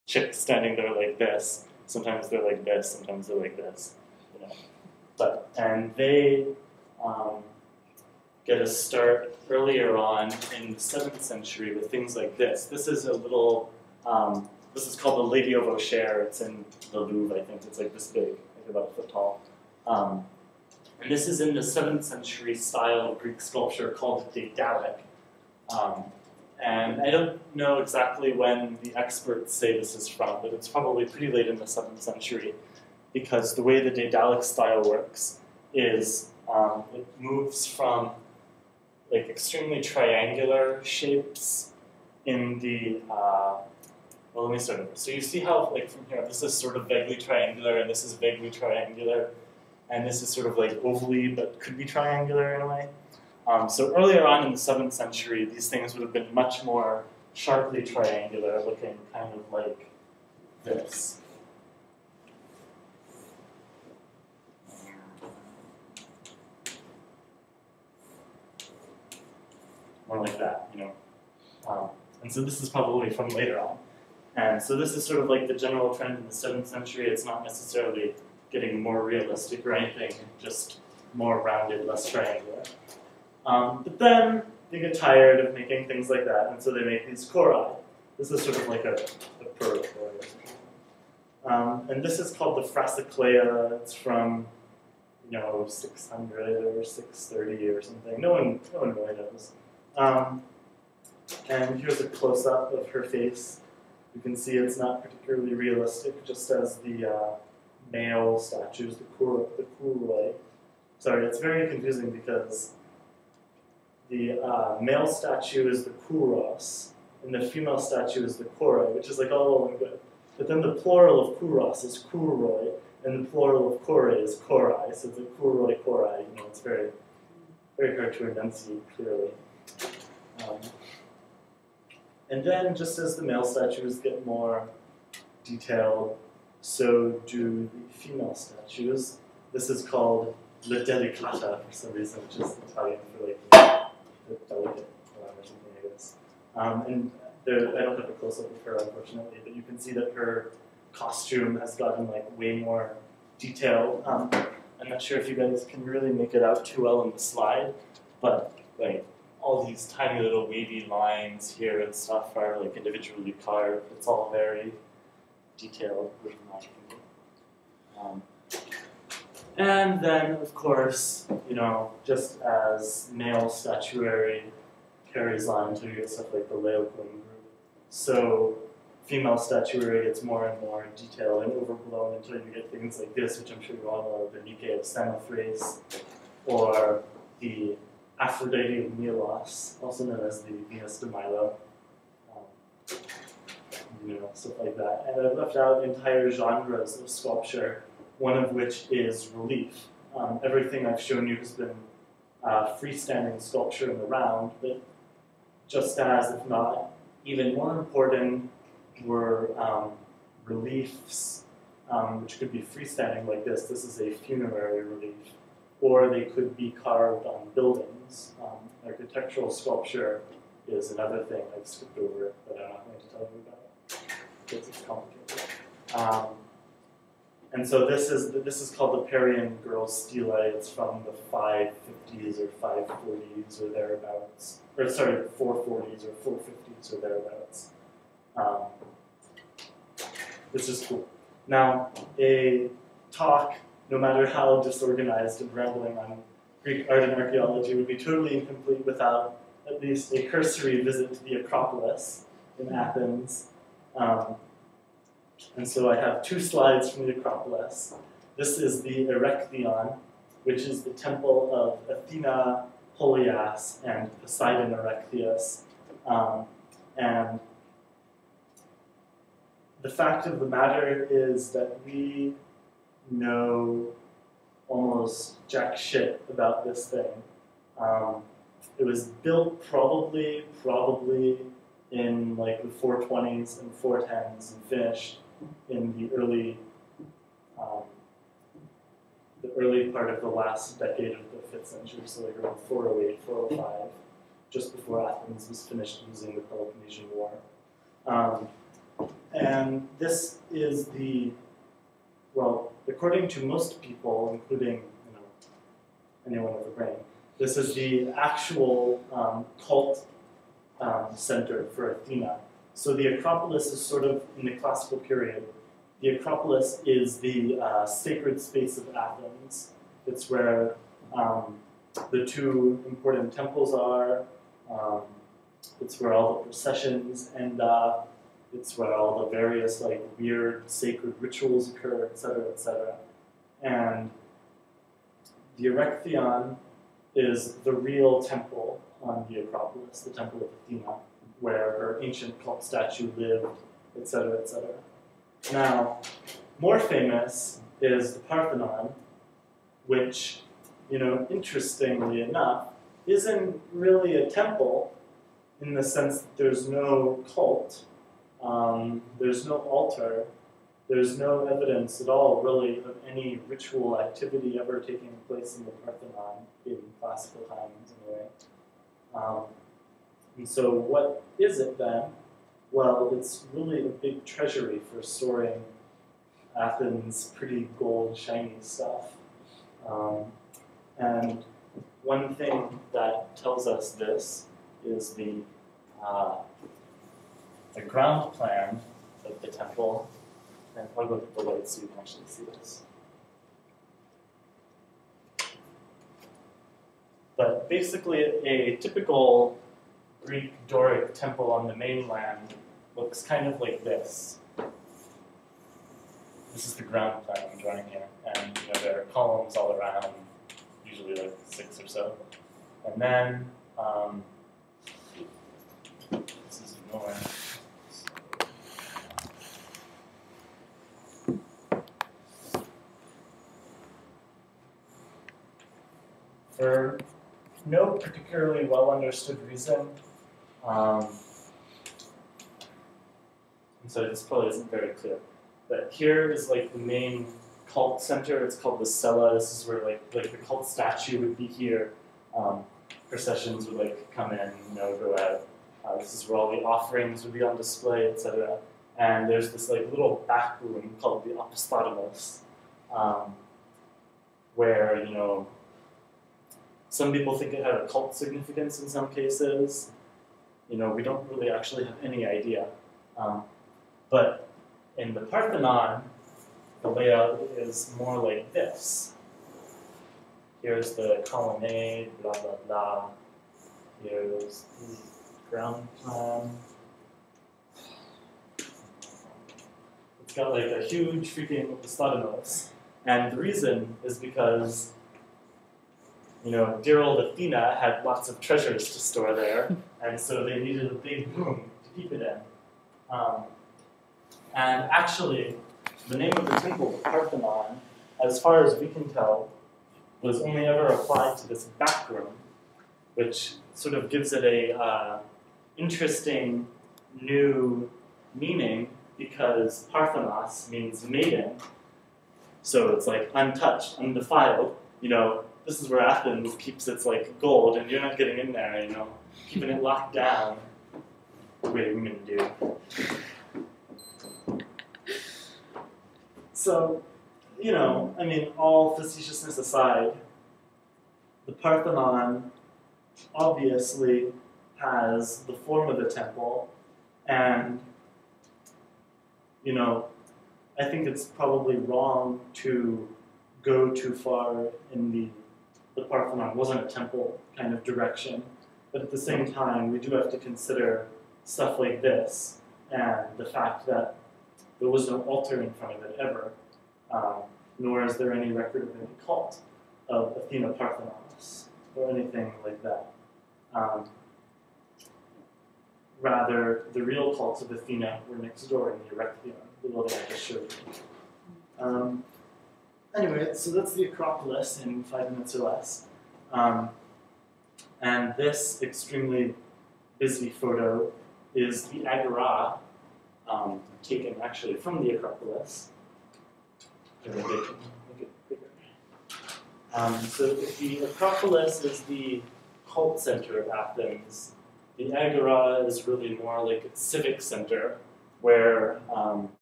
chicks standing there like this. Sometimes they're like this, sometimes they're like this. You know. And they get a start earlier on in the 7th century with things like this. This is a little, this is called the Lady of Auxerre. It's in the Louvre, I think. It's like this big, like about a foot tall. And this is in the 7th century style of Greek sculpture called Daedalic. And I don't know exactly when the experts say this is from, but it's probably pretty late in the 7th century, because the way the Daedalic style works is it moves from like extremely triangular shapes in the, well, let me start over. So you see how, like from here, this is sort of vaguely triangular, and this is vaguely triangular, and this is sort of like ovally, but could be triangular in a way. So earlier on in the 7th century, these things would have been much more sharply triangular, looking kind of like this. More like that, you know. And so this is probably from later on. And so this is sort of like the general trend in the 7th century. It's not necessarily getting more realistic or anything, just more rounded, less triangular. But then they get tired of making things like that, and so they make these chori. This is sort of like a pearl chori. And this is called the Frasiclea. It's from, you know, 600 or 630 or something. No one really knows. And here's a close-up of her face. You can see it's not particularly realistic, just as the male statues, the kuroi. Sorry, it's very confusing because the male statue is the kuros, and the female statue is the koroi, which is like all well and good. But then the plural of kuros is kuroi, and the plural of koroi is korai. So it's a kuroi korai. You know, it's very, very hard to enunciate clearly. And then, just as the male statues get more detailed, so do the female statues. This is called la delicata for some reason, which is Italian for like the delicate or something, I guess. And I don't have a close-up of her, unfortunately, but you can see that her costume has gotten like way more detailed. I'm not sure if you guys can really make it out too well in the slide, but like all these tiny little wavy lines here and stuff are like individually carved. It's all very detailed with my finger. And then, of course, you know, just as male statuary carries on until you get stuff like the Laocoon group, so female statuary gets more and more detailed and overblown until you get things like this, which I'm sure you all know, the Nike of Samothrace, or the Aphrodite of Milos, also known as the Venus de Milo, you know, stuff like that. And I've left out entire genres of sculpture, one of which is relief. Everything I've shown you has been freestanding sculpture in the round, but just as, if not even more important, were reliefs, which could be freestanding like this. This is a funerary relief. Or they could be carved on buildings. Architectural sculpture is another thing I've skipped over, but I'm not going to tell you about it because it's complicated. And so this is called the Parian Girl Stelae. It's from the 550s or 540s or thereabouts. Or sorry, 440s or 450s or thereabouts. This is cool. Now, a talk, no matter how disorganized and rambling on Greek art and archaeology, would be totally incomplete without at least a cursory visit to the Acropolis in Athens. And so I have two slides from the Acropolis. This is the Erechtheion, which is the temple of Athena, Polias, and Poseidon Erechtheus. And the fact of the matter is that we know almost jack shit about this thing. It was built probably in like the 420s and 410s and finished in the early part of the last decade of the 5th century, so like around 408, 405, just before Athens was finished losing the Peloponnesian War. And this is the, well, according to most people, including anyone with a brain, this is the actual cult center for Athena. So the Acropolis is sort of in the classical period. The Acropolis is the sacred space of Athens. It's where the two important temples are. It's where all the processions end up. It's where all the various weird sacred rituals occur, etc., etc. And the Erechtheion is the real temple on the Acropolis, the Temple of Athena, where her ancient cult statue lived, etc., etc. Now, more famous is the Parthenon, which, interestingly enough, isn't really a temple in the sense that there's no cult, there's no altar, there's no evidence at all, really, of any ritual activity ever taking place in the Parthenon in classical times, anyway. And so what is it then? Well, it's really a big treasury for storing Athens' pretty gold, shiny stuff. And one thing that tells us this is the ground plan of the temple. And I'll go to the light so you can actually see this. But basically, a typical Greek Doric temple on the mainland looks kind of like this. This is the ground plan I'm drawing here. And there are columns all around, usually 6 or so. And then, this is nowhere. For no particularly well understood reason, and so this probably isn't very clear, but here is the main cult center. It's called the cella. This is where the cult statue would be here. Processions would come in, go out. This is where all the offerings would be on display, etc. And there's this little back room called the Opisthotomos, where some people think it had a cult significance in some cases. We don't really actually have any idea. But in the Parthenon, the layout is more like this. Here's the colonnade, blah, blah, blah. Here's the ground plan. It's got a huge freaking Opisthotomos. And the reason is because dear old Athena had lots of treasures to store there, and so they needed a big room to keep it in. And actually, the name of the temple, the Parthenon, as far as we can tell, was only ever applied to this back room, which sort of gives it a interesting new meaning, because Parthenos means maiden, so it's untouched, undefiled. This is where Athens keeps its gold, and you're not getting in there, keeping it locked down the way women do. So, all facetiousness aside, the Parthenon obviously has the form of a temple, and, I think it's probably wrong to go too far in the Parthenon wasn't a temple kind of direction, but at the same time, we do have to consider stuff like this, and the fact that there was no altar in front of it ever, nor is there any record of any cult of Athena Parthenos, or anything like that. Rather, the real cults of Athena were next door in the Erechtheion, the building I just showed you. Anyway, so that's the Acropolis in 5 minutes or less. And this extremely busy photo is the Agora, taken actually from the Acropolis. Make it bigger. So if the Acropolis is the cult center of Athens, the Agora is really more like a civic center, where